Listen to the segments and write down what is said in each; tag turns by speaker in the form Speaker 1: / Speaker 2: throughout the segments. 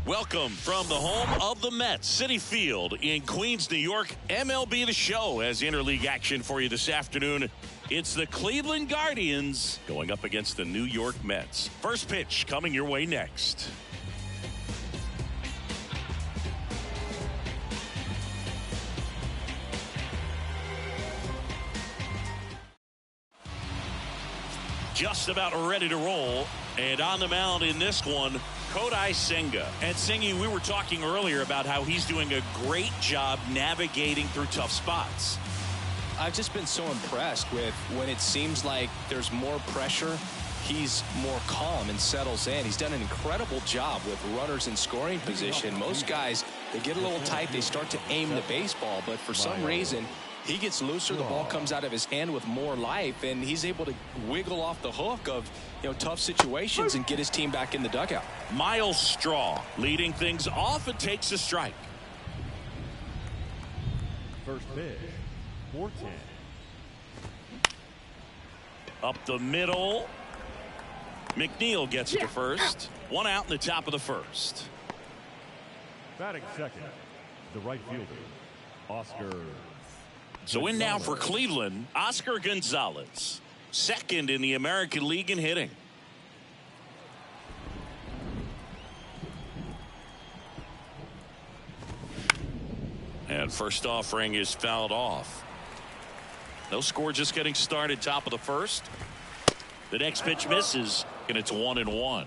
Speaker 1: Welcome from the home of the Mets, Citi Field in Queens, New York. MLB The Show has interleague action for you this afternoon. It's the Cleveland Guardians going up against the New York Mets. First pitch coming your way next. Just about ready to roll, and on the mound in this one, Kodai Senga. And Singy, we were talking earlier about how he's doing a great job navigating through tough spots.
Speaker 2: I've just been so impressed with when it seems like there's more pressure, he's more calm and settles in. He's done an incredible job with runners in scoring position. Most guys, they get a little tight, they start to aim the baseball, but for some reason, he gets looser, the ball comes out of his hand with more life, and he's able to wiggle off the hook of, tough situations and get his team back in the dugout.
Speaker 1: Miles Straw leading things off and takes a strike.
Speaker 3: First pitch, 4-10.
Speaker 1: Up the middle. McNeil gets it to first. One out in the top of the first.
Speaker 3: Batting second, the right fielder, Oscar.
Speaker 1: So in now for Cleveland, Oscar Gonzalez, second in the American League in hitting. And first offering is fouled off. No score, just getting started, top of the first. The next pitch misses, and it's 1-1.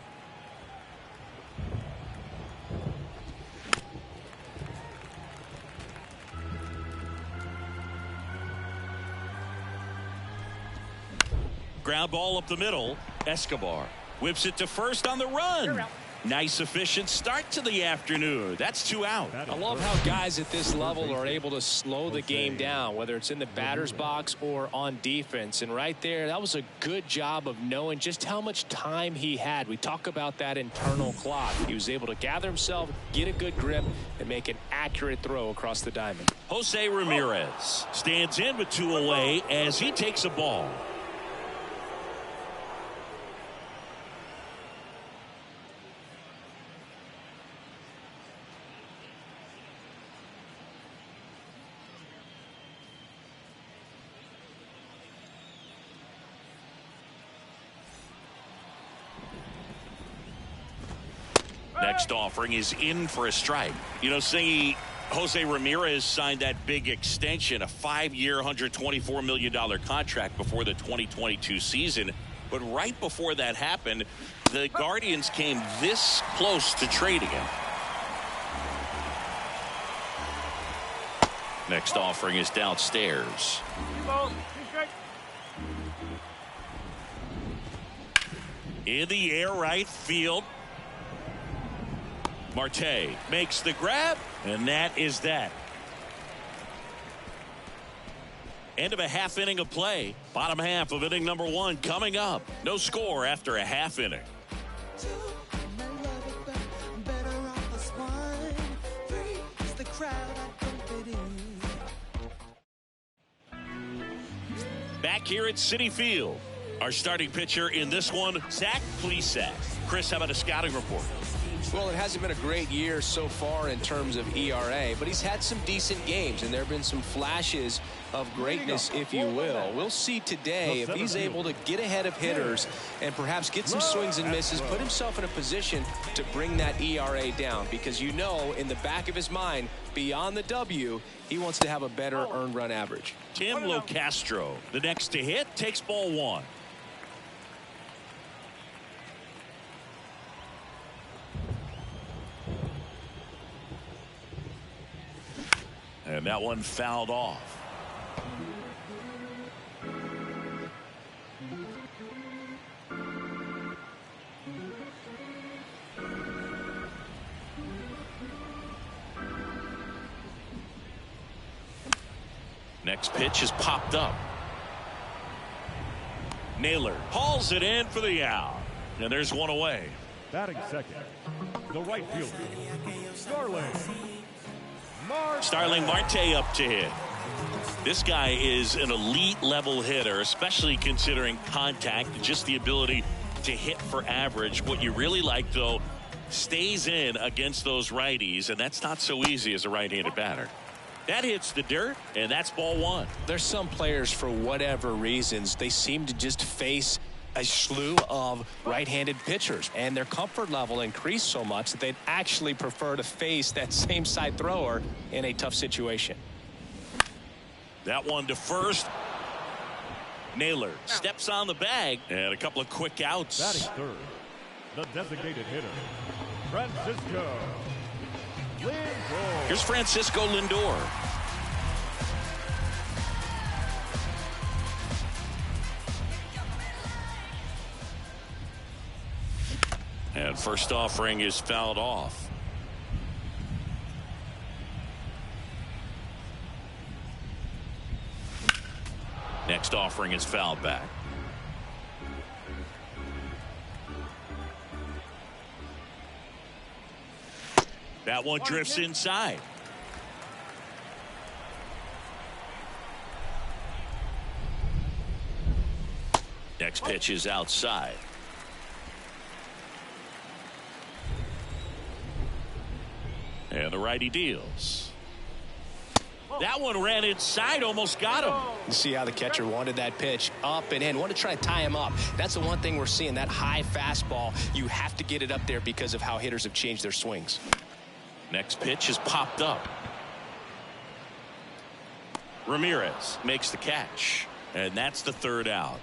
Speaker 1: Ground ball up the middle. Escobar whips it to first on the run. Nice efficient start to the afternoon. That's 2 out.
Speaker 2: I love how guys at this level are able to slow the game down, whether it's in the batter's box or on defense. And right there, that was a good job of knowing just how much time he had. We talk about that internal clock. He was able to gather himself, get a good grip, and make an accurate throw across the diamond.
Speaker 1: Jose Ramirez stands in with 2 away as he takes a ball. Next offering is in for a strike. Singy, Jose Ramirez signed that big extension, a 5-year, $124 million contract before the 2022 season. But right before that happened, the Guardians came this close to trading him. Next offering is downstairs. In the air, right field. Marte makes the grab, and that is that. End of a half inning of play. Bottom half of inning number 1 coming up. No score after a half inning. Back here at Citi Field. Our starting pitcher in this one, Zach Plesac. Chris, how about a scouting report?
Speaker 2: Well, it hasn't been a great year so far in terms of ERA, but he's had some decent games, and there have been some flashes of greatness, if you will. We'll see today if he's able to get ahead of hitters and perhaps get some swings and misses, put himself in a position to bring that ERA down, because in the back of his mind, beyond the W, he wants to have a better earned run average.
Speaker 1: Tim Locastro, the next to hit, takes ball 1. And that one fouled off. Next pitch is popped up. Naylor hauls it in for the out. And there's one away.
Speaker 3: Batting second, the right fielder,
Speaker 1: Starling Marte up to hit. This guy is an elite level hitter, especially considering contact and just the ability to hit for average. What you really like, though, stays in against those righties, and that's not so easy as a right-handed batter. That hits the dirt, and that's ball one.
Speaker 2: There's some players, for whatever reasons, they seem to just face a slew of right-handed pitchers, and their comfort level increased so much that they'd actually prefer to face that same side thrower in a tough situation.
Speaker 1: That one to first. Naylor steps on the bag, and a couple of quick outs.
Speaker 3: batting third, the designated hitter, Francisco Lindor.
Speaker 1: Here's Francisco Lindor. And first offering is fouled off. Next offering is fouled back. That one drifts inside. Next pitch is outside. And the righty deals. That one ran inside, almost got him.
Speaker 2: You see how the catcher wanted that pitch up and in, wanted to try to tie him up. That's the one thing we're seeing, that high fastball. You have to get it up there because of how hitters have changed their swings.
Speaker 1: Next pitch is popped up. Ramirez makes the catch, and that's the third out.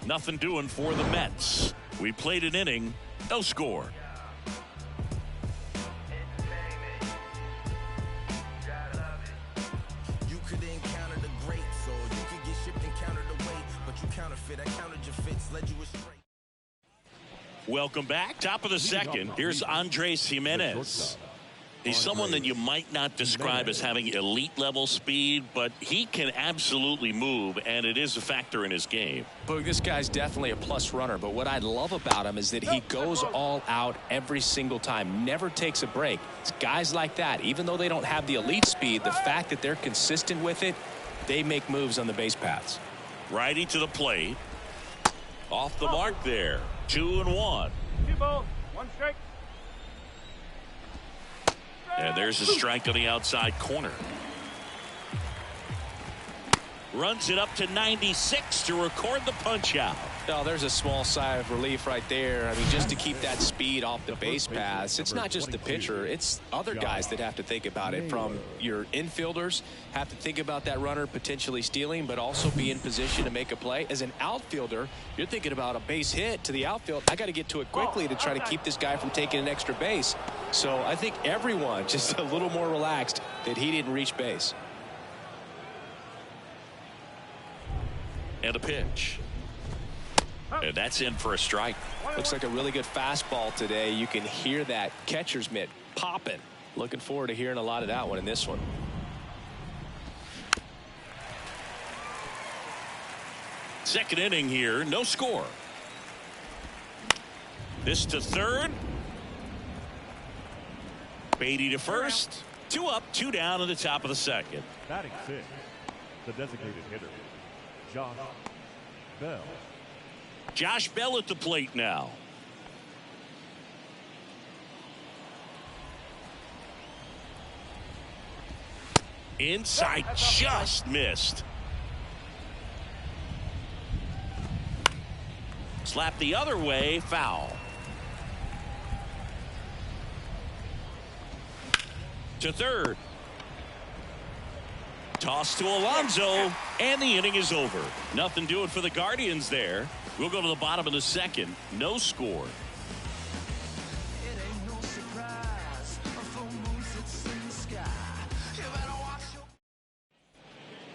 Speaker 1: Nothing doing for the Mets. We played an inning, no score. Welcome back. Top of the second. Here's Andres Jimenez. He's someone that you might not describe as having elite level speed, but he can absolutely move, and it is a factor in his game.
Speaker 2: But this guy's definitely a plus runner, but what I love about him is that he goes all out every single time, never takes a break. It's guys like that, even though they don't have the elite speed, the fact that they're consistent with it, they make moves on the base paths.
Speaker 1: Righty to the plate. Off the mark there. 2-1.
Speaker 4: 2 balls, 1 strike.
Speaker 1: And there's a strike on the outside corner. Runs it up to 96 to record the punch out.
Speaker 2: Oh, there's a small sigh of relief right there. I mean, just to keep that speed off the base paths. It's not just the pitcher. It's other guys that have to think about it. From your infielders have to think about that runner potentially stealing, but also be in position to make a play. As an outfielder, you're thinking about a base hit to the outfield. I got to get to it quickly to try to keep this guy from taking an extra base. So I think everyone just a little more relaxed that he didn't reach base.
Speaker 1: And a pitch. And that's in for a strike.
Speaker 2: Looks like a really good fastball today. You can hear that catcher's mitt popping. Looking forward to hearing a lot of that one in this one.
Speaker 1: Second inning here, no score. This to third. Beatty to first. 2 up, 2 down at the top of the second.
Speaker 3: Batting sixth, the designated hitter, Josh Bell.
Speaker 1: Josh Bell at the plate now. Inside, just missed. Slap the other way, foul. To third. Toss to Alonso, and the inning is over. Nothing doing for the Guardians there. We'll go to the bottom of the second. No score.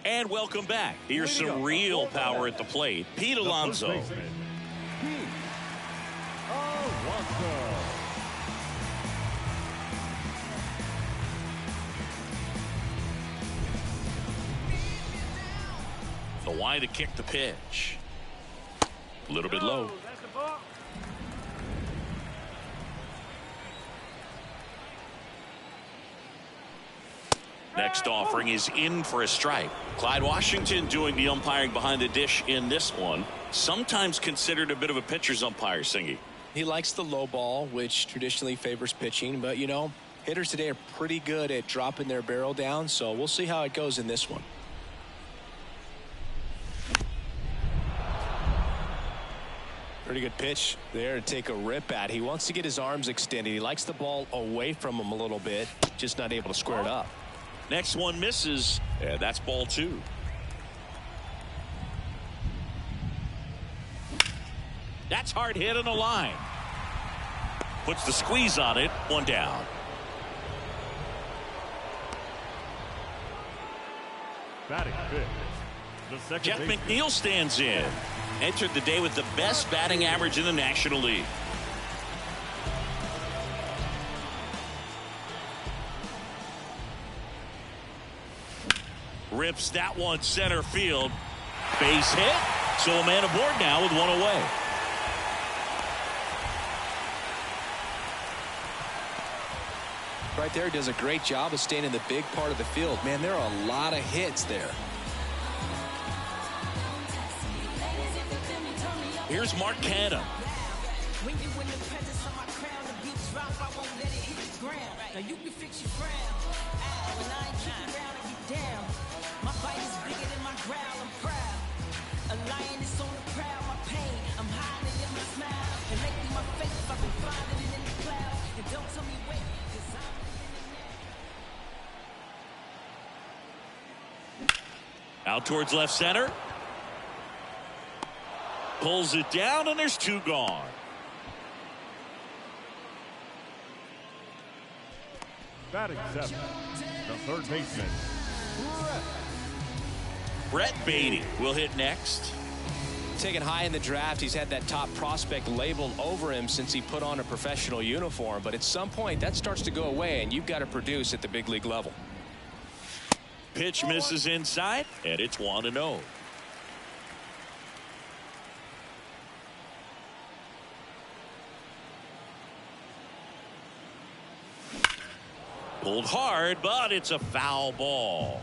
Speaker 1: And welcome back. Here's some real power at the plate. Pete Alonso.
Speaker 3: Pete Alonso.
Speaker 1: The wide to kick the pitch. A little bit low. Next offering is in for a strike. Clyde Washington doing the umpiring behind the dish in this one. Sometimes considered a bit of a pitcher's umpire, Singy.
Speaker 2: He likes the low ball, which traditionally favors pitching. But, you know, hitters today are pretty good at dropping their barrel down. So we'll see how it goes in this one. Pretty good pitch there to take a rip at. He wants to get his arms extended. He likes the ball away from him a little bit, just not able to square it up.
Speaker 1: Next one misses, and that's ball 2. That's hard hit on the line. Puts the squeeze on it. 1 down.
Speaker 3: Batting fifth. The second
Speaker 1: Jeff
Speaker 3: baseman.
Speaker 1: McNeil stands in. Entered the day with the best batting average in the National League. Rips that one center field. Base hit. So a man aboard now with 1 away.
Speaker 2: Right there, does a great job of staying in the big part of the field. Man, there are a lot of hits there.
Speaker 1: Here's Mark Canham. Out towards left center. Pulls it down, and there's 2 gone.
Speaker 3: Batting seventh. The third baseman.
Speaker 1: Brett Beatty will hit next.
Speaker 2: Taken high in the draft, he's had that top prospect labeled over him since he put on a professional uniform. But at some point, that starts to go away, and you've got to produce at the big league level.
Speaker 1: Pitch misses inside, and it's 1-0. Pulled hard, but it's a foul ball.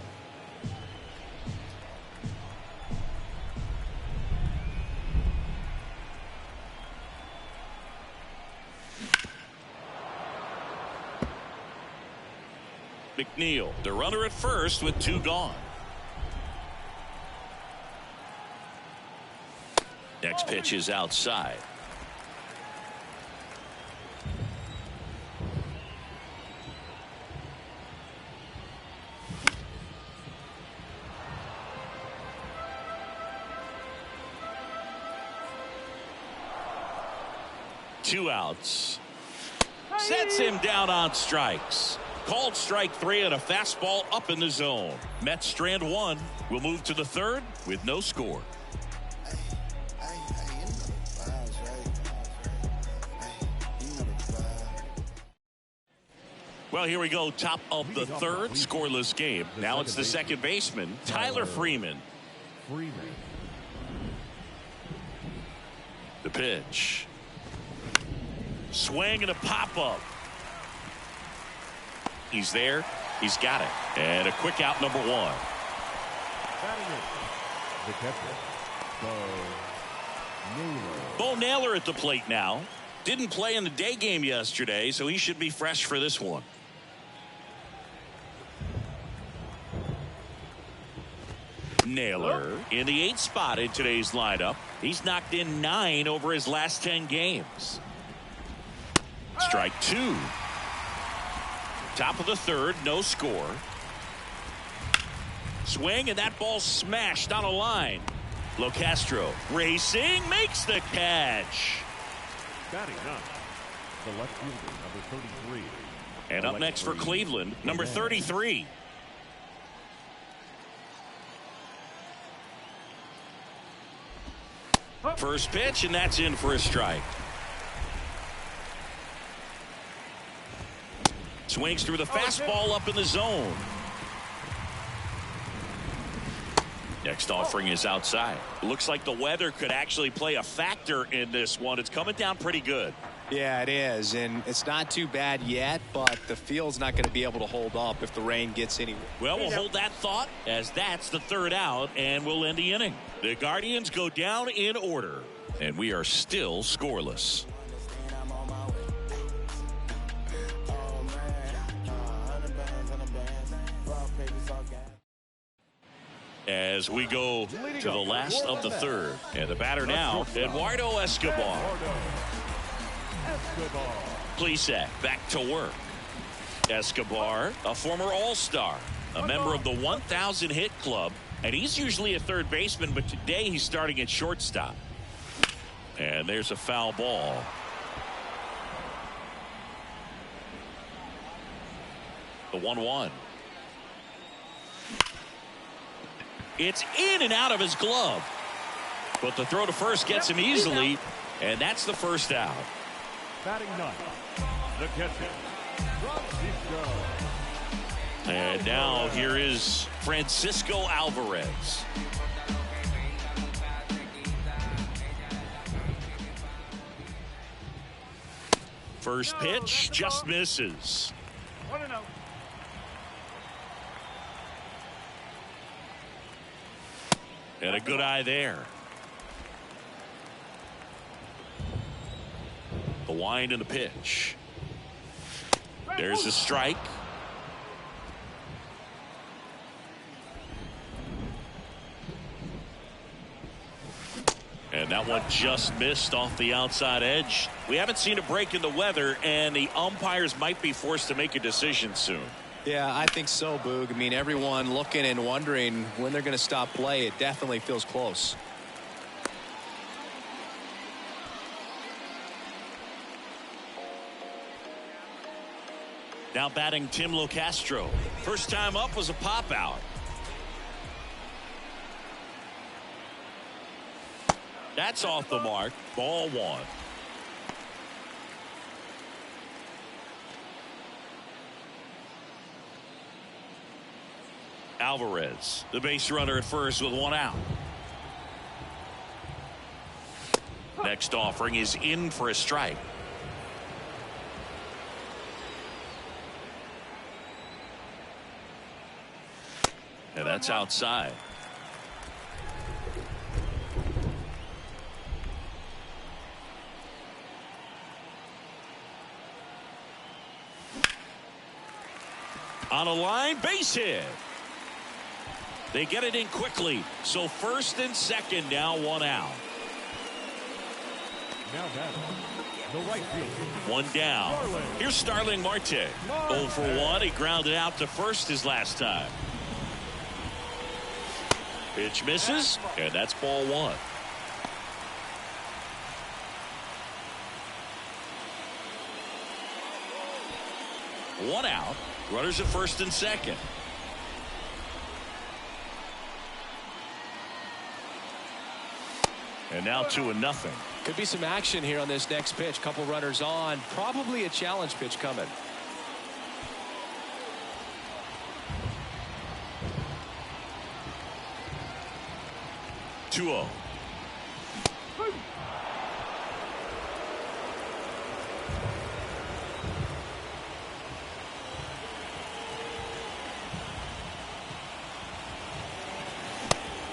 Speaker 1: McNeil, the runner at first with 2 gone. Next pitch is outside. Two outs. Sets him down on strikes. Called strike 3 and a fastball up in the zone. Mets strand 1. We'll move to the third with no score. Well, here we go. Top of the third. Scoreless game. Now it's the second baseman, Tyler Freeman. The pitch. Swing and a pop-up. He's there. He's got it. And a quick out, number 1.
Speaker 3: The catcher,
Speaker 1: Bo Naylor at the plate now. Didn't play in the day game yesterday, so he should be fresh for this one. Naylor in the 8th spot in today's lineup. He's knocked in 9 over his last 10 games. Strike 2. Top of the third, no score. Swing, and that ball smashed on a line. Locastro racing, makes the catch.
Speaker 3: batting ninth, the left fielder, number 33.
Speaker 1: And up next for Cleveland, number 33. First pitch, and that's in for a strike. Swings through the fastball up in the zone. Next offering is outside. Looks like the weather could actually play a factor in this one. It's coming down pretty good.
Speaker 2: Yeah, it is, and it's not too bad yet, but the field's not going to be able to hold up if the rain gets anywhere.
Speaker 1: Well, we'll hold that thought as that's the third out, and we'll end the inning. The Guardians go down in order, and we are still scoreless. As we go to the last of the third, and the batter now, Eduardo Escobar. Plesac back to work. Escobar, a former All-Star, a member of the 1,000 hit club, and he's usually a third baseman, but today he's starting at shortstop. And there's a foul ball. The 1-1. It's in and out of his glove, but the throw to first gets him easily, and that's the first out.
Speaker 3: Batting ninth, the catcher, Francisco.
Speaker 1: And now here is Francisco Alvarez. First pitch just misses. And a good eye there. The wind and the pitch. There's a strike. And that one just missed off the outside edge. We haven't seen a break in the weather, and the umpires might be forced to make a decision soon.
Speaker 2: Yeah, I think so, Boog. I mean, everyone looking and wondering when they're going to stop play. It definitely feels close.
Speaker 1: Now batting Tim Locastro. First time up was a pop out. That's off the mark. Ball one. Alvarez, the base runner at first with one out. Next offering is in for a strike. And that's outside. On a line, base hit. They get it in quickly. So first and second, now one out.
Speaker 3: Now batting, the right field.
Speaker 1: One down. Here's Starling Marte. 0 for 1. He grounded out to first his last time. Pitch misses, and that's ball one. One out. Runners at first and second. And now 2-0.
Speaker 2: Could be some action here on this next pitch. Couple runners on. Probably a challenge pitch coming.
Speaker 1: Two-0.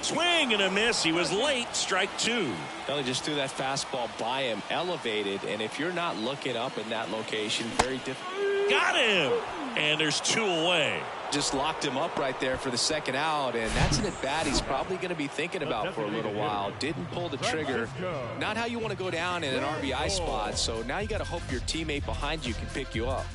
Speaker 1: Swing and a miss. He was late. Strike two.
Speaker 2: He just threw that fastball by him, elevated, and if you're not looking up in that location, very difficult.
Speaker 1: Got him, and there's two away.
Speaker 2: Just locked him up right there for the second out, and that's an at-bat he's probably going to be thinking about for a little while. Didn't pull the trigger. Not how you want to go down in an RBI spot, so now you got to hope your teammate behind you can pick you up.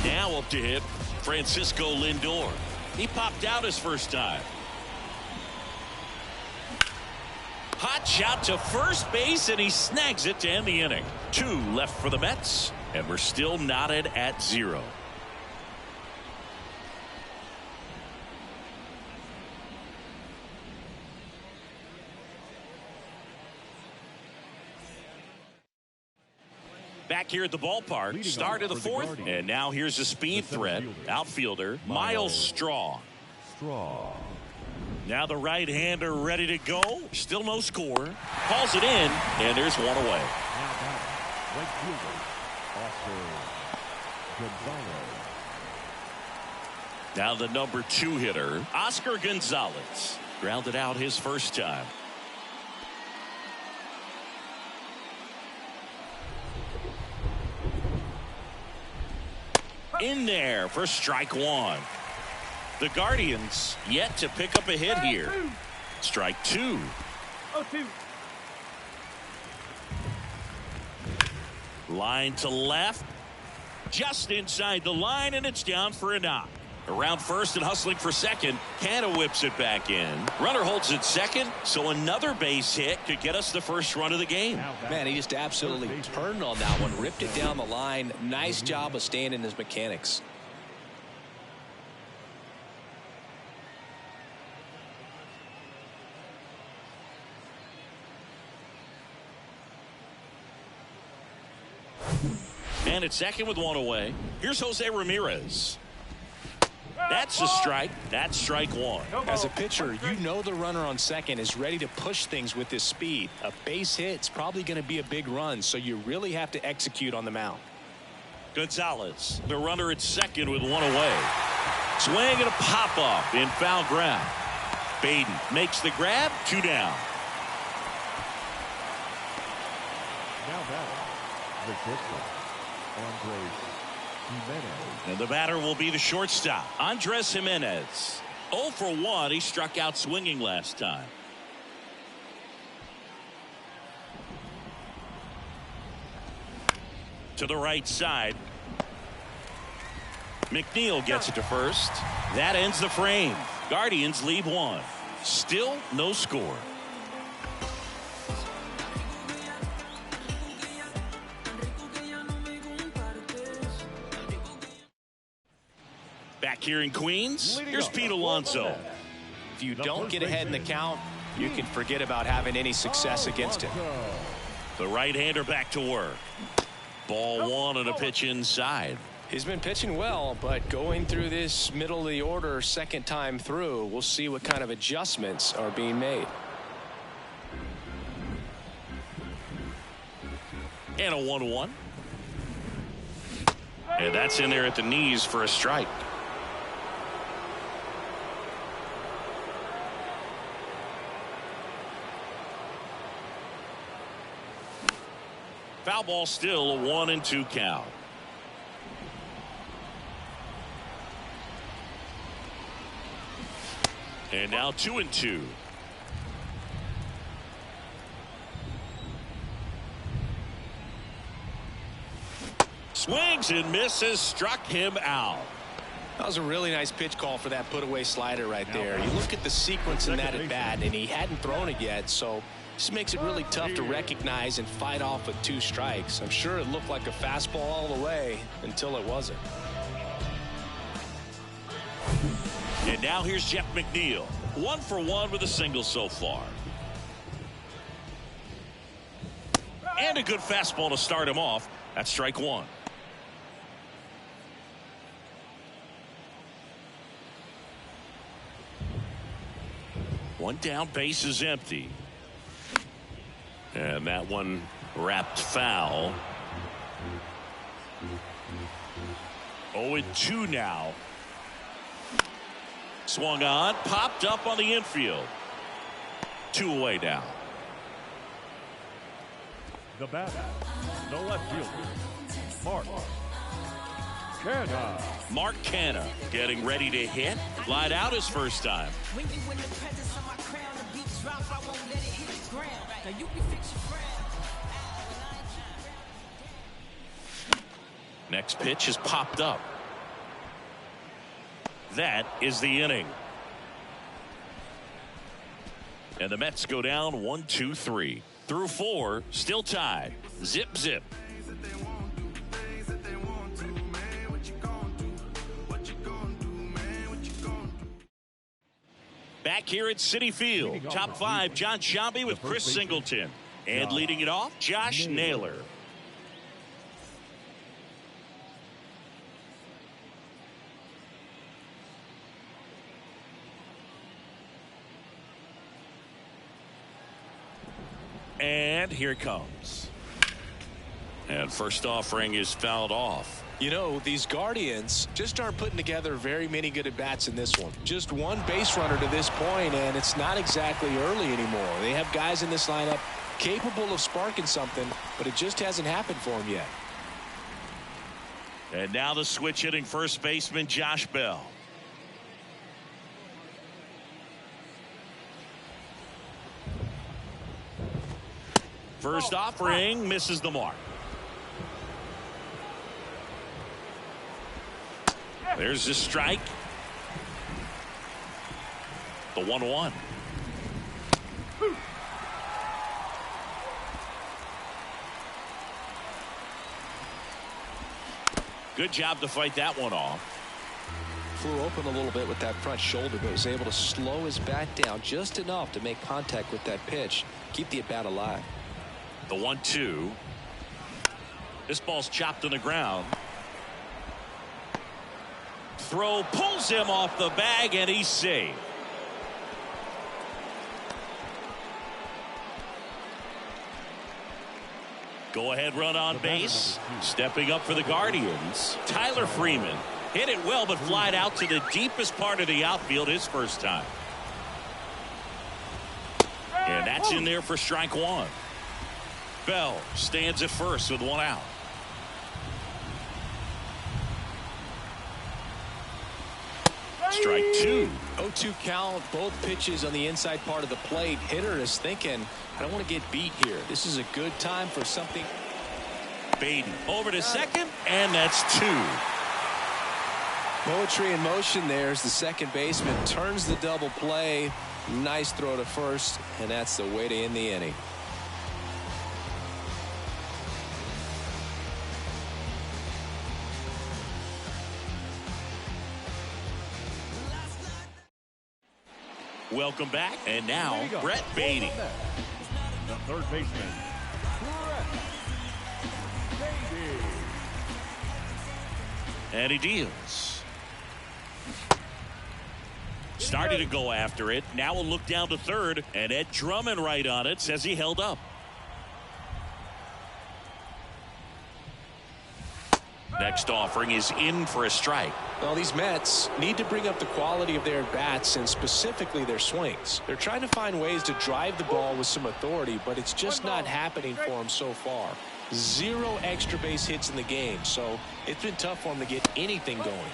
Speaker 1: Now up to hit Francisco Lindor. He popped out his first time. Hot shot to first base, and he snags it to end the inning. 2 left for the Mets, and we're still knotted at 0. Back here at the ballpark, start of the fourth, and now here's a speed threat, outfielder Miles Straw.
Speaker 3: Draw.
Speaker 1: Now the right-hander ready to go. Still no score. Calls it in, and there's one away.
Speaker 3: Now batting, right fielder, Oscar Gonzalez.
Speaker 1: Now the number 2 hitter, Oscar Gonzalez. Grounded out his first time. In there for strike 1. The Guardians yet to pick up a hit here. Strike 2.
Speaker 3: 0-2.
Speaker 1: Line to left. Just inside the line, and it's down for a knock. Around first and hustling for second. Canna whips it back in. Runner holds it second, so another base hit could get us the first run of the game.
Speaker 2: Man, he just absolutely turned on that one. Ripped it down the line. Nice job of staying in his mechanics.
Speaker 1: And it's second with one away. Here's Jose Ramirez. That's a strike. That's strike 1.
Speaker 2: As a pitcher, you know the runner on second is ready to push things with his speed. A base hit's probably going to be a big run, so you really have to execute on the mound.
Speaker 1: Gonzalez, the runner at second with one away. Swing and a pop-up in foul ground. Baden makes the grab, 2 down.
Speaker 3: Now batting, the pitcher, Andres Jimenez.
Speaker 1: And the batter will be the shortstop, Andres Jimenez. 0 for 1. He struck out swinging last time. To the right side. McNeil gets it to first. That ends the frame. Guardians lead 1. Still no score. Back here in Queens, here's Pete Alonso.
Speaker 2: If you don't get ahead in the count, you can forget about having any success against him.
Speaker 1: The right-hander back to work. Ball 1 on a pitch inside.
Speaker 2: He's been pitching well, but going through this middle of the order second time through, we'll see what kind of adjustments are being made.
Speaker 1: And a 1-1. And that's in there at the knees for a strike. Foul ball, still a 1-2 count. And now 2-2. Swings and misses, struck him out.
Speaker 2: That was a really nice pitch call for that put-away slider right there. You look at the sequence in that at bat, and he hadn't thrown it yet, so this makes it really tough to recognize and fight off with 2 strikes. I'm sure it looked like a fastball all the way until it wasn't.
Speaker 1: And now here's Jeff McNeil. 1 for 1 with a single so far. And a good fastball to start him off. That's strike 1. One down, base is empty. And that one wrapped foul. 0-2 now. Swung on, popped up on the infield. 2 away now.
Speaker 3: The batter, the left fielder, Mark Canha.
Speaker 1: Mark Canha getting ready to hit. Lied out his first time. Next pitch is popped up. That is the inning. And the Mets go down 1-2-3. Through 4, still tied. Zip, zip. Back here at Citi Field. Top 5, John Sciambi with Chris Singleton. And leading it off, Josh Naylor. And here it comes. And first offering is fouled off.
Speaker 2: You know, these Guardians just aren't putting together very many good at-bats in this one. Just one base runner to this point, and it's not exactly early anymore. They have guys in this lineup capable of sparking something, but it just hasn't happened for them yet.
Speaker 1: And now the switch hitting first baseman Josh Bell. First offering misses the mark. There's the strike. The 1-1. Good job to fight that one off.
Speaker 2: Flew open a little bit with that front shoulder, but was able to slow his bat down just enough to make contact with that pitch. Keep the at-bat alive.
Speaker 1: The 1-2. This ball's chopped on the ground. Throw pulls him off the bag, and he's safe. Go ahead run on base. Stepping up for the Guardians, Tyler Freeman. Hit it well, but flied out to the deepest part of the outfield his first time. And that's in there for strike one. Bell stands at first with one out. Strike two.
Speaker 2: 0-2 count, both pitches on the inside part of the plate. Hitter is thinking, I don't want to get beat here. This is a good time for something.
Speaker 1: Beatty over to second, and that's two.
Speaker 2: Poetry in motion there as the second baseman turns the double play. Nice throw to first, and that's the way to end the inning.
Speaker 1: Welcome back, and now Brett Beatty.
Speaker 3: The third baseman, Brett Beatty.
Speaker 1: And he deals. Started to go after it. Now we'll look down to third, and Ed Drummond right on it says he held up. Next offering is in for a strike.
Speaker 2: Well, these Mets need to bring up the quality of their bats and specifically their swings. They're trying to find ways to drive the ball with some authority, but it's just not happening for them so far. 0 extra base hits in the game, so it's been tough for them to get anything going.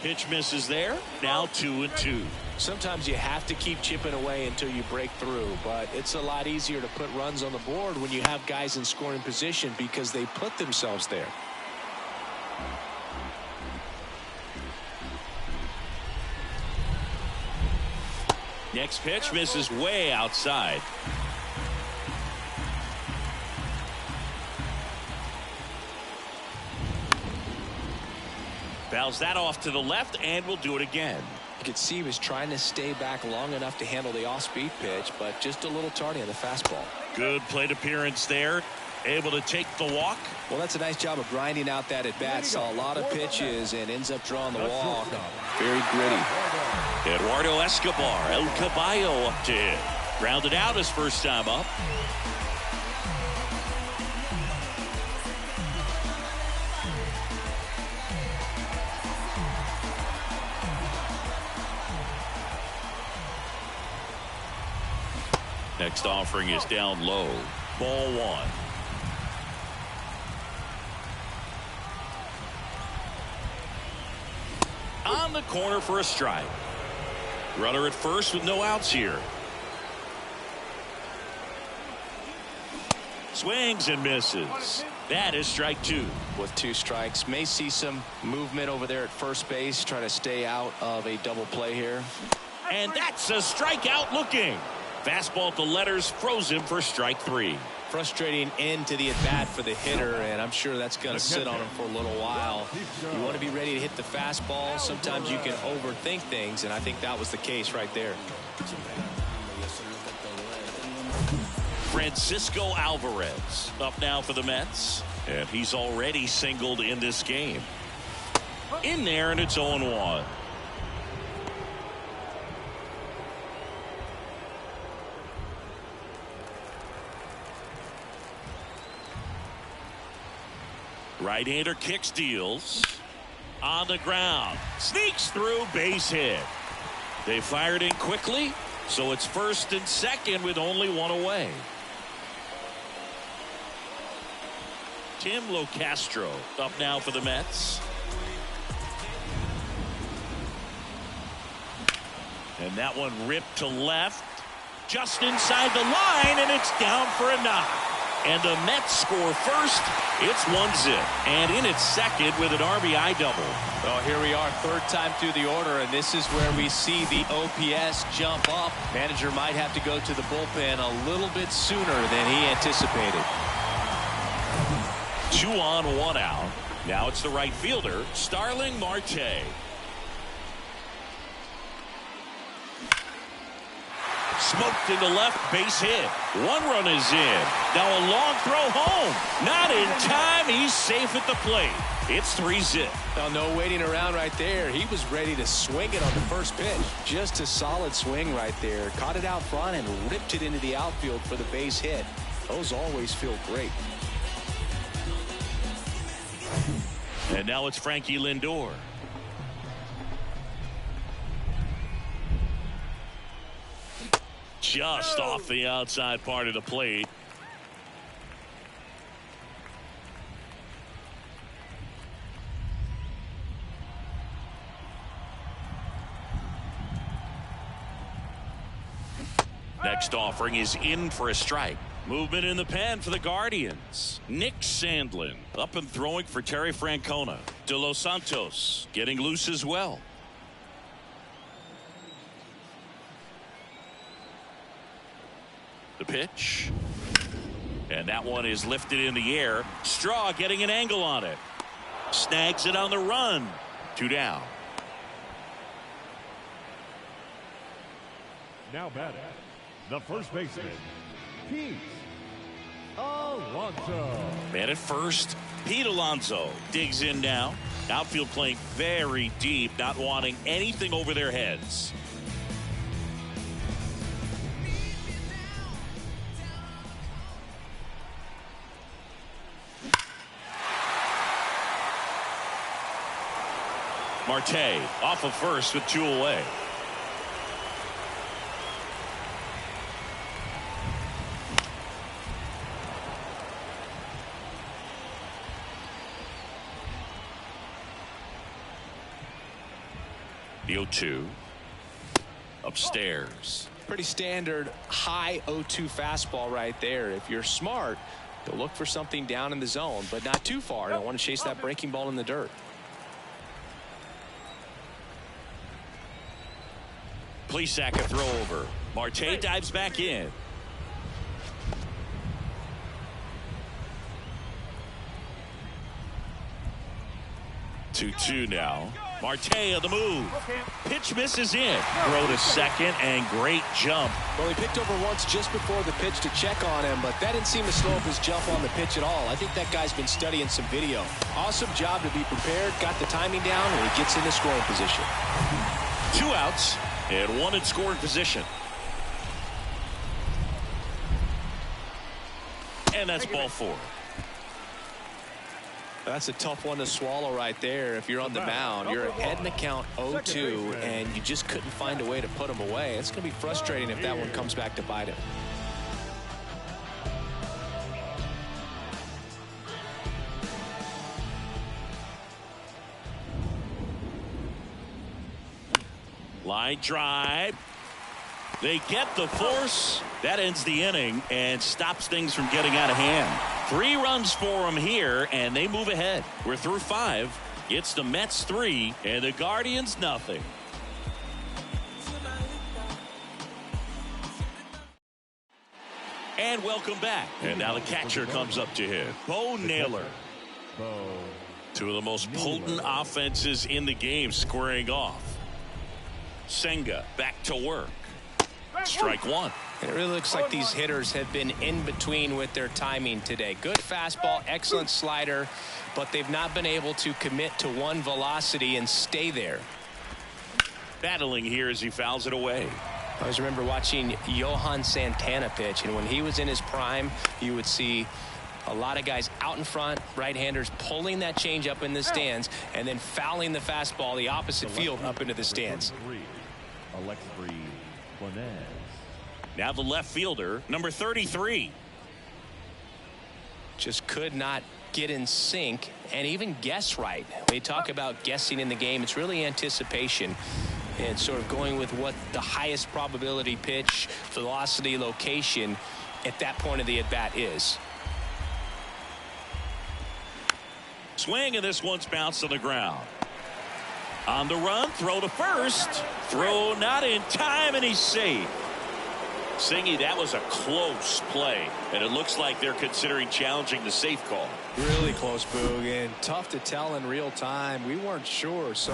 Speaker 1: Pitch misses there. Now 2-2.
Speaker 2: Sometimes you have to keep chipping away until you break through, but it's a lot easier to put runs on the board when you have guys in scoring position because they put themselves there.
Speaker 1: Next pitch misses way outside. Fouls that off to the left, and we'll do it again.
Speaker 2: You could see he was trying to stay back long enough to handle the off-speed pitch, but just a little tardy on the fastball.
Speaker 1: Good plate appearance there. Able to take the walk.
Speaker 2: Well, that's a nice job of grinding out that at-bat. Saw a lot of pitches and ends up drawing the walk. Very gritty.
Speaker 1: Eduardo Escobar, El Caballo up to hit. Grounded out his first time up. Next offering is down low. Ball one. On the corner for a strike. Runner at first with no outs here. Swings and misses. That is strike two.
Speaker 2: With 2 strikes, may see some movement over there at first base, trying to stay out of a double play here.
Speaker 1: And that's a strikeout looking. Fastball to letters froze him for strike 3.
Speaker 2: Frustrating end to the at-bat for the hitter, and I'm sure that's going to sit on him for a little while. You want to be ready to hit the fastball. Sometimes you can overthink things, and I think that was the case right there.
Speaker 1: Francisco Alvarez up now for the Mets, and he's already singled in this game. In there, and it's 0-1. Right-hander kicks, deals. On the ground. Sneaks through, base hit. They fired in quickly, so it's first and second with only one away. Tim Locastro up now for the Mets. And that one ripped to left. Just inside the line, and it's down for a knock. And the Mets score first. It's 1-0. And in its second with an RBI double.
Speaker 2: Well, here we are, third time through the order, and this is where we see the OPS jump up. Manager might have to go to the bullpen a little bit sooner than he anticipated.
Speaker 1: 2 on, 1 out. Now it's the right fielder, Starling Marte. Smoked into left, base hit. 1 run is in. Now a long throw home. Not in time. He's safe at the plate. It's 3-0.
Speaker 2: Now no waiting around right there. He was ready to swing it on the first pitch. Just a solid swing right there. Caught it out front and ripped it into the outfield for the base hit. Those always feel great.
Speaker 1: And now it's Frankie Lindor. Just off the outside part of the plate. Next offering is in for a strike. Movement in the pen for the Guardians. Nick Sandlin up and throwing for Terry Francona. De Los Santos getting loose as well. The pitch. And that one is lifted in the air. Straw getting an angle on it. Snags it on the run. 2 down.
Speaker 3: Now batting, the first baseman, Pete Alonso.
Speaker 1: Man at first, Pete Alonso digs in now. Outfield playing very deep, not wanting anything over their heads. Marte off of first with 2 away. The 0-2 upstairs.
Speaker 2: Pretty standard high 0-2 fastball right there. If you're smart, you'll look for something down in the zone, but not too far. You don't want to chase that breaking ball in the dirt.
Speaker 1: Plesac a throw over. Marte dives back in. Two now. Marte on the move. Pitch misses in. Throw to second and great jump.
Speaker 2: Well, he picked over once just before the pitch to check on him, but that didn't seem to slow up his jump on the pitch at all. I think that guy's been studying some video. Awesome job to be prepared, got the timing down, and he gets in the scoring position.
Speaker 1: 2 outs and 1 in scoring position. And that's ball 4.
Speaker 2: That's a tough one to swallow right there. If you're on the mound, you're ahead in the count 0-2, and you just couldn't find a way to put him away. It's going to be frustrating if that one comes back to bite him.
Speaker 1: Line drive. They get the force. That ends the inning and stops things from getting out of hand. 3 runs for them here, and they move ahead. We're through 5. It's the Mets 3 and the Guardians nothing. And welcome back. And now the catcher comes up to him. Bo Naylor. 2 of the most potent offenses in the game squaring off. Senga back to work. Strike 1.
Speaker 2: And it really looks like these hitters have been in between with their timing today. Good fastball, excellent slider, but they've not been able to commit to one velocity and stay there.
Speaker 1: Battling here as he fouls it away.
Speaker 2: I always remember watching Johan Santana pitch, and when he was in his prime, you would see A lot of guys out in front, right-handers pulling that change up in the stands and then fouling the fastball the opposite field up into the stands.
Speaker 1: Now the left fielder, number 33.
Speaker 2: Just could not get in sync and even guess right. When you talk about guessing in the game, it's really anticipation and sort of going with what the highest probability pitch, velocity, location at that point of the at-bat is.
Speaker 1: Swing, and this one's bounced on the ground. On the run, throw to first. Throw not in time, and he's safe. Singy, that was a close play, and it looks like they're considering challenging the safe call.
Speaker 2: Really close, Boog, and tough to tell in real time. We weren't sure, so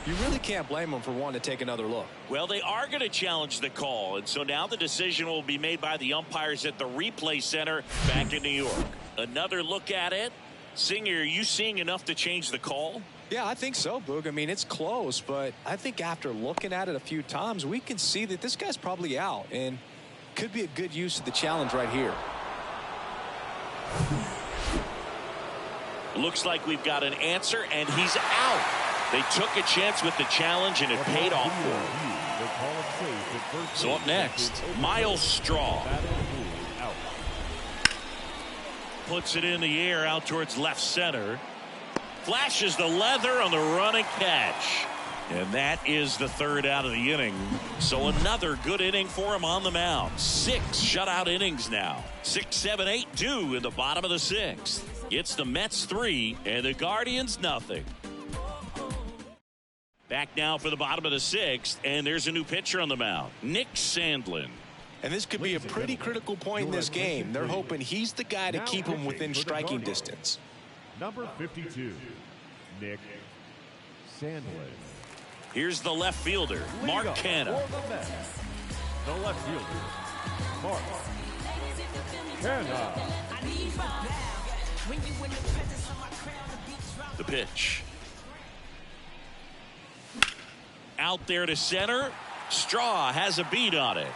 Speaker 2: you really can't blame them for wanting to take another look.
Speaker 1: Well, they are going to challenge the call, and so now the decision will be made by the umpires at the replay center back in New York. Another look at it. Singer, are you seeing enough to change the call?
Speaker 2: Yeah, I think so, Boog. I mean, it's close, but I think after looking at it a few times, we can see that this guy's probably out, and could be a good use of the challenge right here.
Speaker 1: Looks like we've got an answer, and he's out. They took a chance with the challenge, and it paid off for him. So up next, Miles Straw. Puts it in the air out towards left center. Flashes the leather on the run and catch. And that is the third out of the inning. So another good inning for him on the mound. 6 shutout innings now. 6, 7, 8 due in the bottom of the 6th. It's the Mets 3 and the Guardians nothing. Back now for the bottom of the 6th, and there's a new pitcher on the mound, Nick Sandlin.
Speaker 2: And this could be a pretty critical point in this game. They're hoping he's the guy to keep him within striking distance.
Speaker 3: Number 52, Nick Sandlin.
Speaker 1: Here's the left fielder, Mark Canha.
Speaker 3: The left fielder, Mark Canha.
Speaker 1: The pitch. Out there to center. Straw has a beat on it.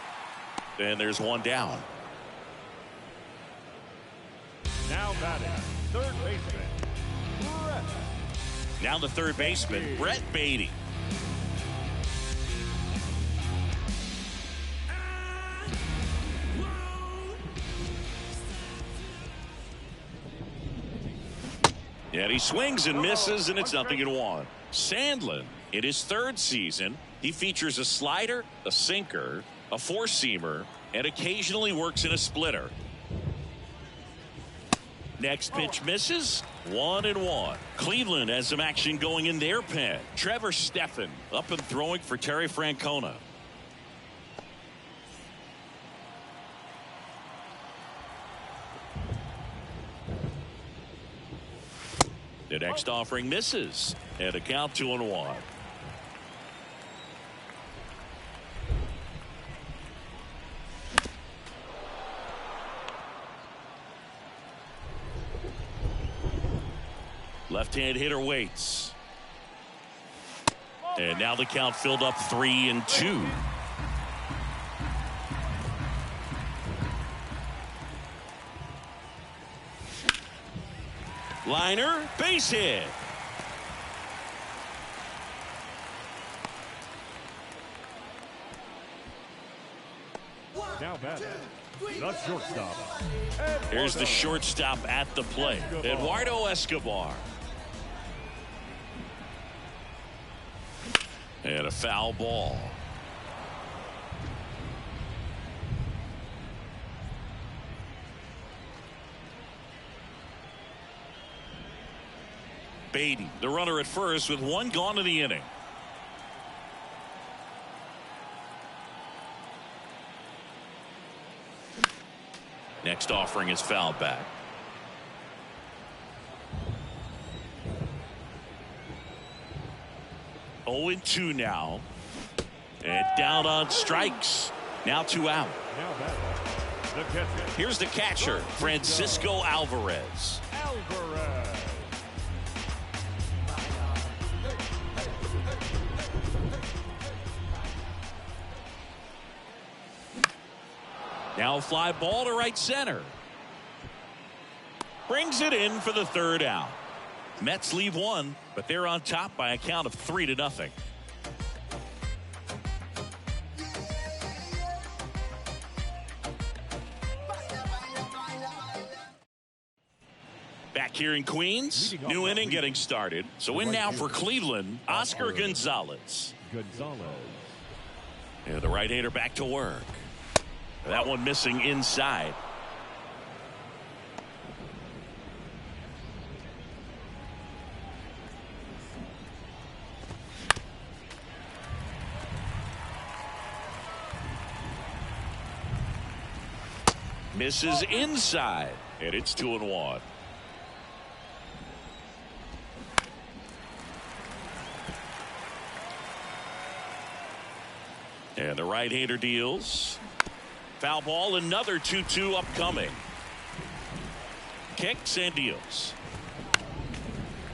Speaker 1: And there's one down.
Speaker 3: Now batting, third baseman, Brett.
Speaker 1: Now the third baseman, Brett Beatty. And he swings and misses, and it's 0-1. Sandlin, in his third season, he features a slider, a sinker, a four-seamer, and occasionally works in a splitter. Next pitch misses. 1-1. Cleveland has some action going in their pen. Trevor Stephan up and throwing for Terry Francona. The next offering misses, and a count 2-1. Left-hand hitter waits. And now the count filled up 3-2. Liner, base hit.
Speaker 3: Now batting, the shortstop.
Speaker 1: Here's the shortstop at the plate, Eduardo Escobar. And a foul ball. Beatty, the runner at first with one gone in the inning. Next offering is fouled back. Oh, 0-2 now. And down on strikes. Now 2 out.
Speaker 3: Now batting, the catcher.
Speaker 1: Here's the catcher, Francisco Alvarez.
Speaker 3: Alvarez.
Speaker 1: Now fly ball to right center. Brings it in for the third out. Mets leave one, but they're on top by a count of 3-0. Back here in Queens, new inning getting started. So in now for Cleveland, Oscar Gonzalez. And the right-hander back to work. That one missing inside. Misses inside, and it's 2-1. And the right-hander deals. Foul ball, another 2-2 upcoming. Kicks and deals.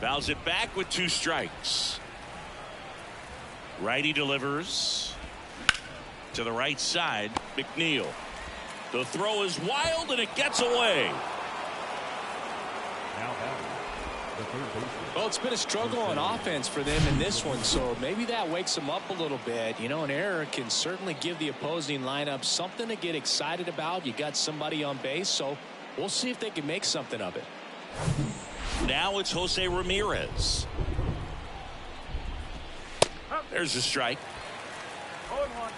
Speaker 1: Fouls it back with 2 strikes. Righty delivers to the right side. McNeil. The throw is wild and it gets away.
Speaker 2: Well, it's been a struggle on offense for them in this one, so maybe that wakes them up a little bit. You know, an error can certainly give the opposing lineup something to get excited about. You got somebody on base, so we'll see if they can make something of it.
Speaker 1: Now it's Jose Ramirez. There's a strike.
Speaker 3: 0-1.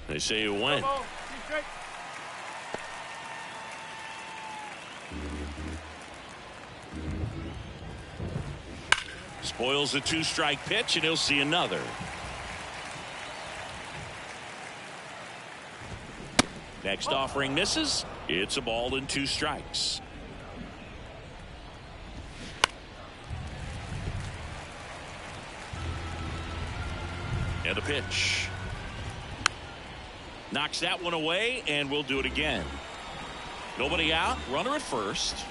Speaker 1: They say you win. Spoils the 2-strike pitch, and he'll see another. Next offering misses. It's a ball and 2 strikes. And the pitch. Knocks that one away, and we'll do it again. Nobody out. Runner at first.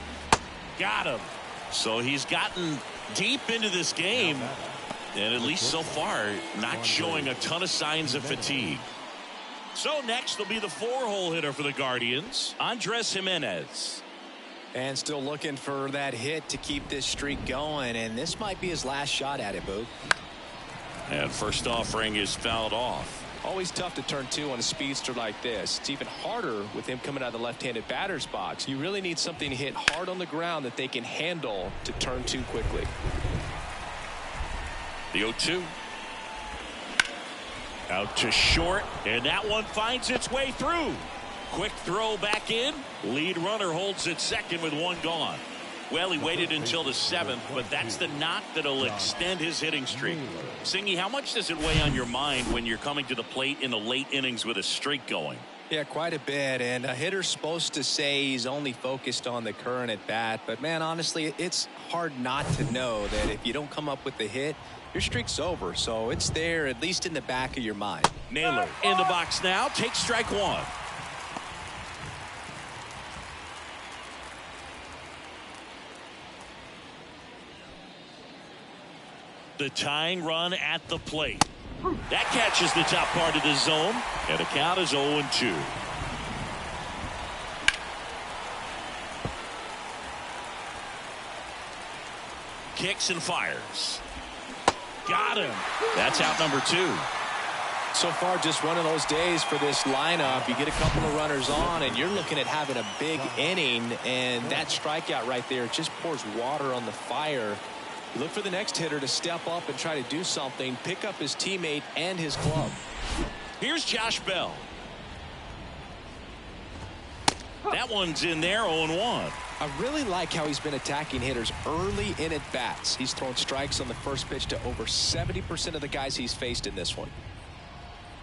Speaker 1: Got him. So he's gotten deep into this game, and at least so far, not showing a ton of signs of fatigue. So next will be the 4-hole hitter for the Guardians, Andres Jimenez.
Speaker 2: And still looking for that hit to keep this streak going, and this might be his last shot at it, Boog.
Speaker 1: And first offering is fouled off.
Speaker 2: Always tough to turn 2 on a speedster like this. It's even harder with him coming out of the left-handed batter's box. You really need something to hit hard on the ground that they can handle to turn 2 quickly.
Speaker 1: The 0-2. Out to short, and that one finds its way through. Quick throw back in. Lead runner holds at second with 1 gone. Well, he waited until the 7th, but that's the knock that'll extend his hitting streak. Singy, how much does it weigh on your mind when you're coming to the plate in the late innings with a streak going?
Speaker 2: Yeah, quite a bit, and a hitter's supposed to say he's only focused on the current at bat, but man, honestly, it's hard not to know that if you don't come up with the hit, your streak's over. So it's there, at least in the back of your mind.
Speaker 1: Naylor in the box now, takes strike 1. The tying run at the plate. That catches the top part of the zone, and the count is 0-2. Kicks and fires. Got him. That's out number 2.
Speaker 2: So far, just one of those days for this lineup. You get a couple of runners on, and you're looking at having a big inning, and that strikeout right there just pours water on the fire. You look for the next hitter to step up and try to do something, pick up his teammate and his glove.
Speaker 1: Here's Josh Bell. That one's in there, 0-1.
Speaker 2: I really like how he's been attacking hitters early in at bats. He's thrown strikes on the first pitch to over 70% of the guys he's faced in this one.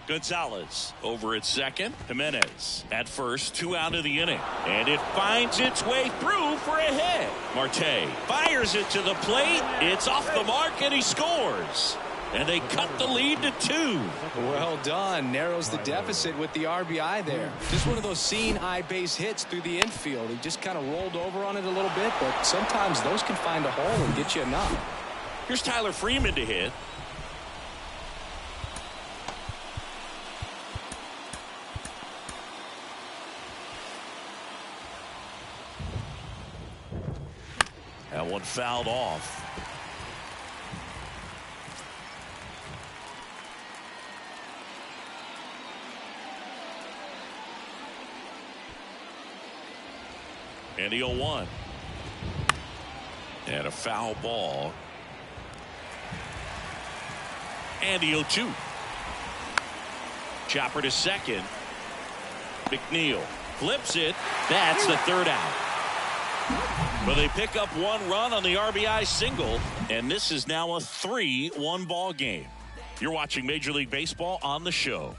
Speaker 1: Gonzalez over at second. Jimenez at first, 2 out of the inning. And it finds its way through for a hit. Marte fires it to the plate. It's off the mark, and he scores. And they cut the lead to 2.
Speaker 2: Well done. Narrows the deficit with the RBI there. Just one of those seeing eye base hits through the infield. He just kind of rolled over on it a little bit, but sometimes those can find a hole and get you enough.
Speaker 1: Here's Tyler Freeman to hit. That one fouled off. And the 0-1. And a foul ball. And the 0-2. Chopper to second. McNeil flips it. That's the third out. But they pick up one run on the RBI single, and this is now a 3-1 ball game. You're watching Major League Baseball on the show.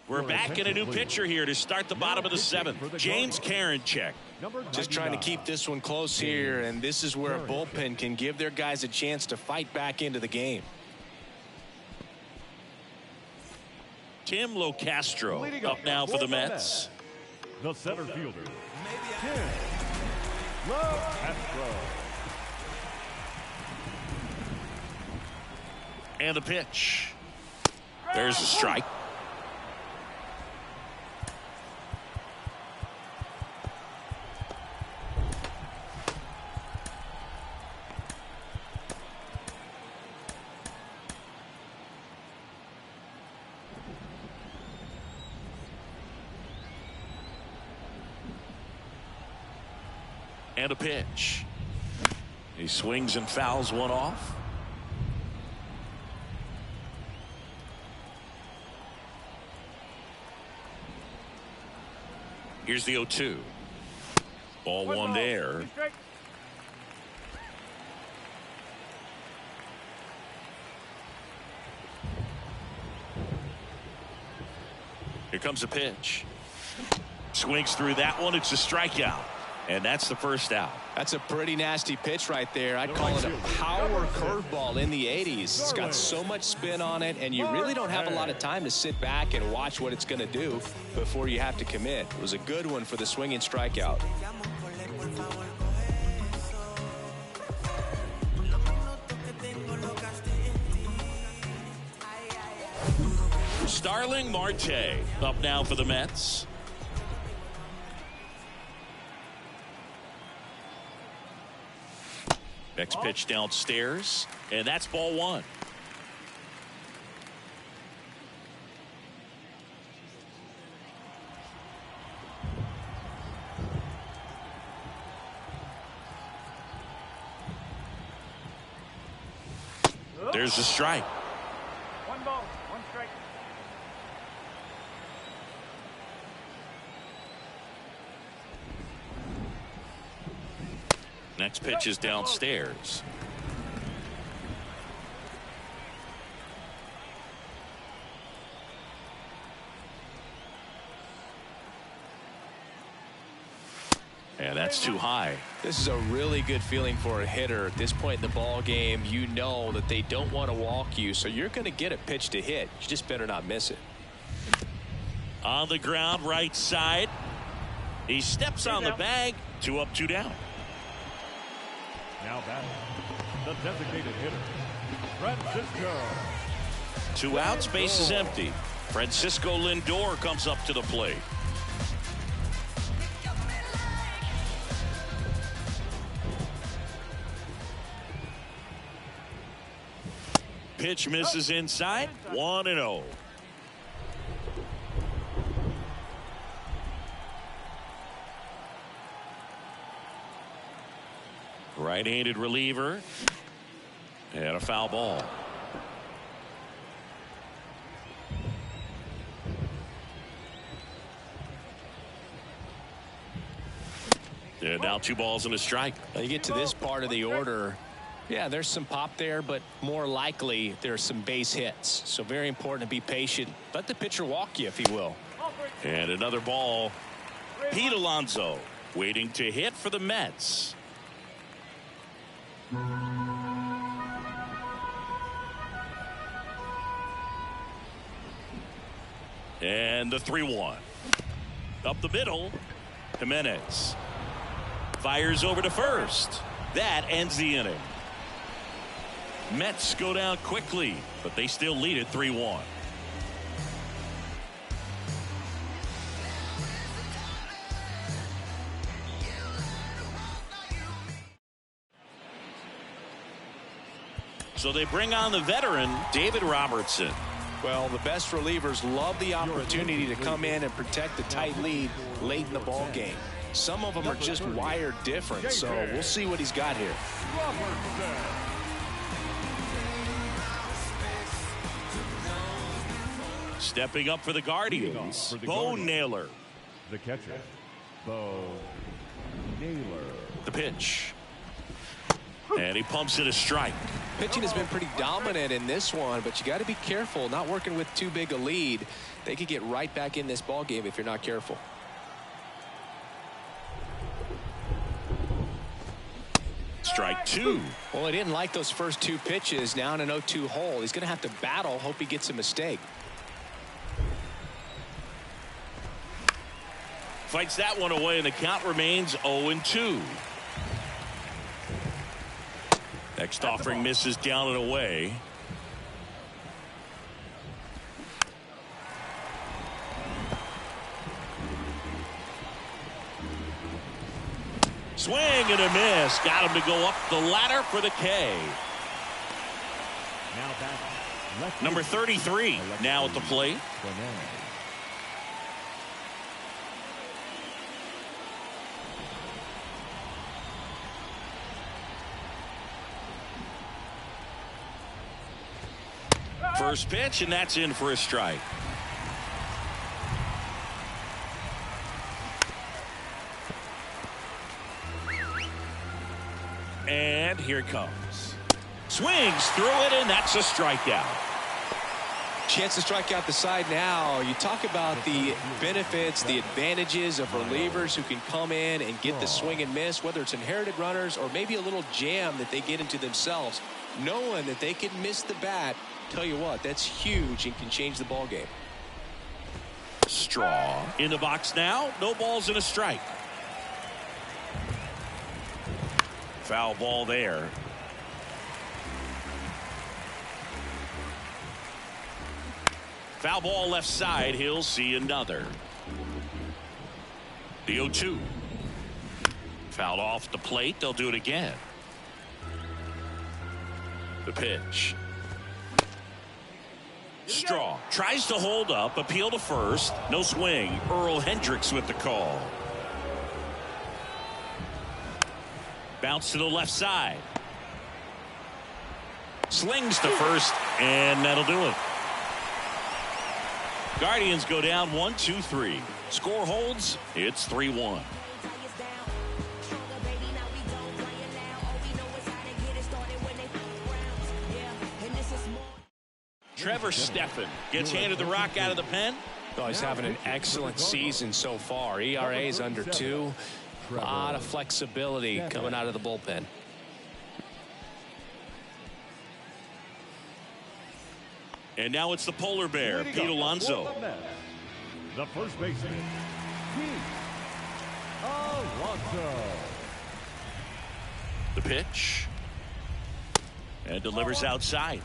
Speaker 1: We're back in a new pitcher here to start the bottom of the seventh. James Karinchak.
Speaker 2: Just trying to keep this one close here, and this is where a bullpen can give their guys a chance to fight back into the game.
Speaker 1: Tim Locastro up now for the Mets.
Speaker 3: The center fielder, Tim Locastro.
Speaker 1: And the pitch. There's a strike. And a pitch. He swings and fouls one off. Here's the 0-2. Ball one there. Here comes a pitch. Swings through that one. It's a strikeout. And that's the first out.
Speaker 2: That's a pretty nasty pitch right there. I'd call it a power curveball in the 80s. It's got so much spin on it, and you really don't have a lot of time to sit back and watch what it's going to do before you have to commit. It was a good one for the swinging strikeout.
Speaker 1: Starling Marte up now for the Mets. Next pitch downstairs, and that's ball one. There's a strike.
Speaker 4: 1 ball, 1 strike.
Speaker 1: Next pitch is downstairs. And that's too high.
Speaker 2: This is a really good feeling for a hitter at this point in the ball game. You know that they don't want to walk you, so you're going to get a pitch to hit. You just better not miss it.
Speaker 1: On the ground, right side. He steps on the bag. 2 up, 2 down.
Speaker 3: Now batting, the designated hitter, Francisco.
Speaker 1: 2 outs, base is empty. Francisco Lindor comes up to the plate. Pitch misses inside. 1-0. Right-handed reliever. And a foul ball. And now 2 balls and a strike.
Speaker 2: Now you get to this part of the order. Yeah, there's some pop there, but more likely there's some base hits. So very important to be patient. Let the pitcher walk you, if he will.
Speaker 1: And another ball. Pete Alonso waiting to hit for the Mets. And the 3-1. Up the middle. Jimenez fires over to first. That ends the inning. Mets go down quickly, but they still lead it 3-1. So they bring on the veteran, David Robertson.
Speaker 2: Well, the best relievers love the opportunity to come in and protect the tight lead late in the ball game. Some of them are just wired different, so we'll see what he's got here.
Speaker 1: Stepping up for the Guardians, Bo Naylor.
Speaker 3: The catcher, Bo Naylor.
Speaker 1: The pitch. And he pumps it a strike.
Speaker 2: Pitching has been pretty dominant in this one, but you got to be careful, not working with too big a lead. They could get right back in this ball game if you're not careful.
Speaker 1: Strike two.
Speaker 2: Well, he didn't like those first two pitches. Now in an 0-2 hole, he's going to have to battle, hope he gets a mistake.
Speaker 1: Fights that one away, and the count remains 0-2. Next offering misses down and away. Swing and a miss. Got him to go up the ladder for the K. Number 33 now at the plate. First pitch, and that's in for a strike. And here it comes. Swings through it, and that's a strikeout.
Speaker 2: Chance to strike out the side now. You talk about the benefits, the advantages of relievers who can come in and get the swing and miss, whether it's inherited runners or maybe a little jam that they get into themselves. Knowing that they can miss the bat, tell you what, that's huge and can change the ball game.
Speaker 1: Straw in the box now. No balls and a strike. Foul ball there. Foul ball left side. He'll see another. The 0-2. Fouled off the plate. They'll do it again. The pitch. Straw tries to hold up, appeal to first. No swing. Earl Hendricks with the call. Bounce to the left side. Slings to first, and that'll do it. Guardians go down 1-2-3. Score holds. It's 3-1. Trevor Stephan gets handed the rock out of the pen.
Speaker 2: Oh, he's having an excellent season so far. ERA is under 2. A lot of flexibility coming out of the bullpen.
Speaker 1: And now it's the polar bear, Pete Alonso.
Speaker 3: The first baseman, Pete Alonso.
Speaker 1: The pitch. And delivers outside.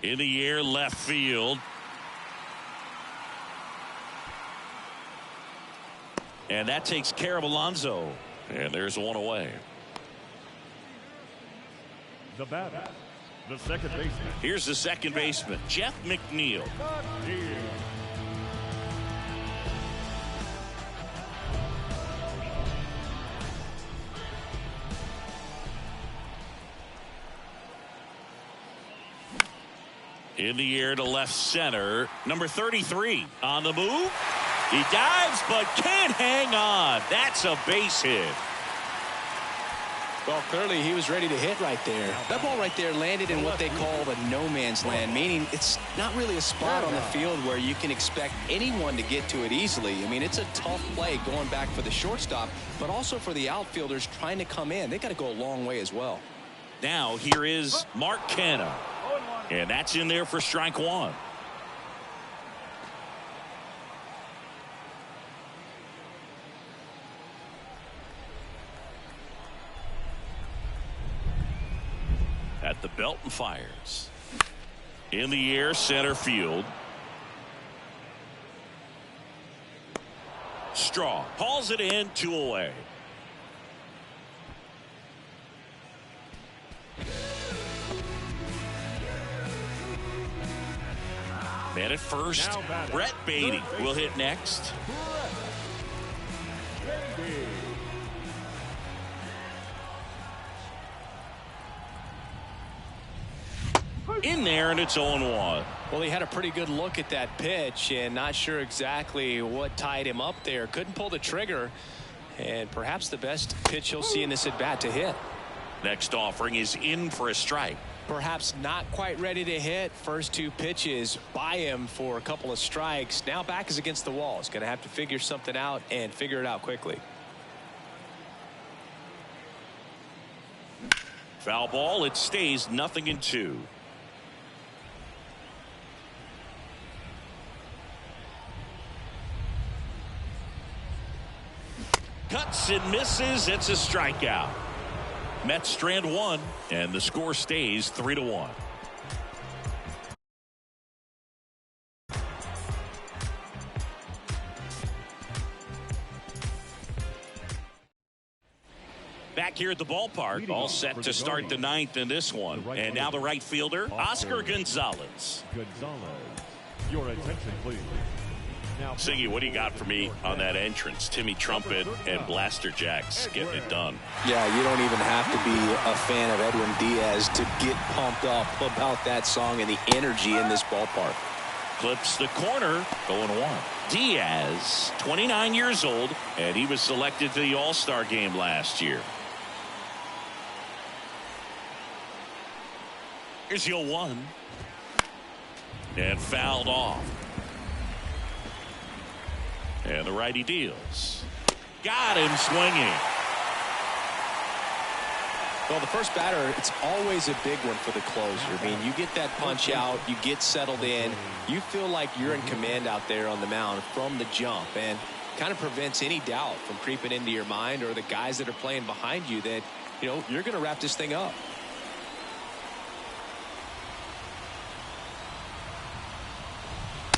Speaker 1: In the air, left field. And that takes care of Alonso. And there's one away.
Speaker 3: The batter, the second baseman.
Speaker 1: Here's the second baseman, Jeff McNeil. In the air to left center. Number 33 on the move. He dives but can't hang on. That's a base hit.
Speaker 2: Well, clearly he was ready to hit right there. That ball right there landed in what they call the no man's land, meaning it's not really a spot on the field where you can expect anyone to get to it easily. I mean, it's a tough play going back for the shortstop, but also for the outfielders trying to come in. They got to go a long way as well.
Speaker 1: Now here is Mark Canha, and that's in there for strike one. At the belt and fires. In the air, center field. Straw hauls it in, 2 away. Man at first, Brett Beatty will hit next. In there, and it's 0-1.
Speaker 2: Well, he had a pretty good look at that pitch and not sure exactly what tied him up there. Couldn't pull the trigger, and perhaps the best pitch he'll see in this at bat to hit.
Speaker 1: Next offering is in for a strike.
Speaker 2: Perhaps not quite ready to hit. First 2 pitches by him for a couple of strikes. Now back is against the wall. He's going to have to figure something out and figure it out quickly.
Speaker 1: Foul ball. It stays 0-2. Cuts and misses. It's a strikeout. Mets strand 1, and the score stays 3-1. Back here at the ballpark, all set to start the 9th in this one. And now the right fielder, Oscar Gonzalez.
Speaker 3: Your attention, please.
Speaker 1: Singy, what do you got for me on that entrance? Timmy Trumpet and Blaster Jacks getting it done.
Speaker 2: Yeah, you don't even have to be a fan of Edwin Diaz to get pumped up about that song and the energy in this ballpark.
Speaker 1: Clips the corner, 0-1. Diaz, 29 years old, and he was selected to the All-Star game last year. Here's the 0-1. And fouled off. And the righty deals. Got him swinging.
Speaker 2: Well, the first batter, it's always a big one for the closer. I mean, you get that punch out, you get settled in, you feel like you're in command out there on the mound from the jump, and kind of prevents any doubt from creeping into your mind or the guys that are playing behind you that, you know, you're going to wrap this thing up.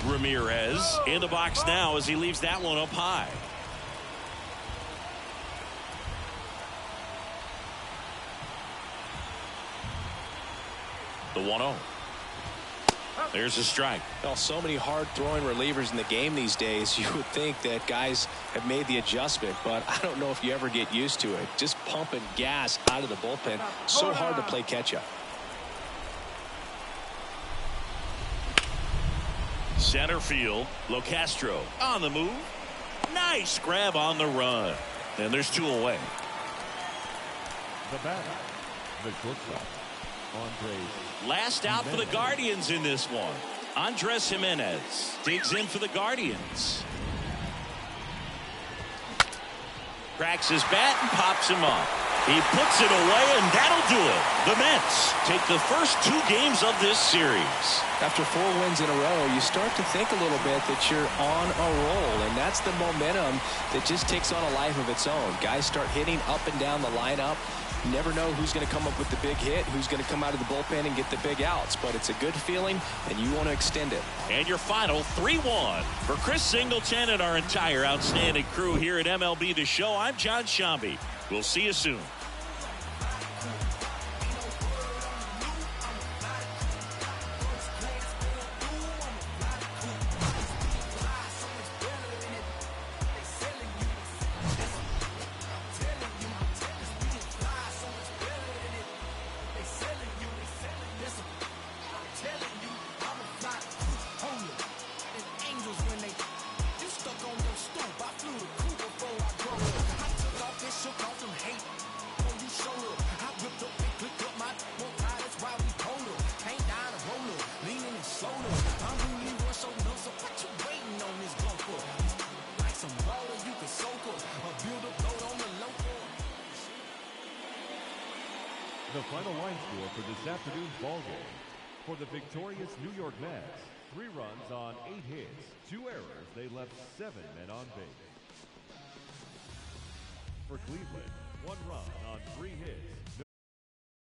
Speaker 1: Ramirez in the box now as he leaves that one up high. The 1-0. There's a strike.
Speaker 2: Well, so many hard throwing relievers in the game these days. You would think that guys have made the adjustment, but I don't know if you ever get used to it. Just pumping gas out of the bullpen. So hard to play catch up.
Speaker 1: Center field, Locastro on the move. Nice grab on the run. And there's 2 away.
Speaker 3: The batter, the shortstop, Andres.
Speaker 1: Last out for the Guardians in this one. Andres Jimenez digs in for the Guardians. Cracks his bat and pops him up. He puts it away, and that'll do it. The Mets take the first 2 games of this series.
Speaker 2: After 4 wins in a row, you start to think a little bit that you're on a roll, and that's the momentum that just takes on a life of its own. Guys start hitting up and down the lineup. You never know who's going to come up with the big hit, who's going to come out of the bullpen and get the big outs, but it's a good feeling, and you want to extend it.
Speaker 1: And your final 3-1 for Chris Singleton and our entire outstanding crew here at MLB The Show. I'm John Shambi. We'll see you soon.
Speaker 3: The final line score for this afternoon's ball game. For the victorious New York Mets, 3 runs on 8 hits, 2 errors, they left 7 men on base. For Cleveland, 1 run on 3 hits,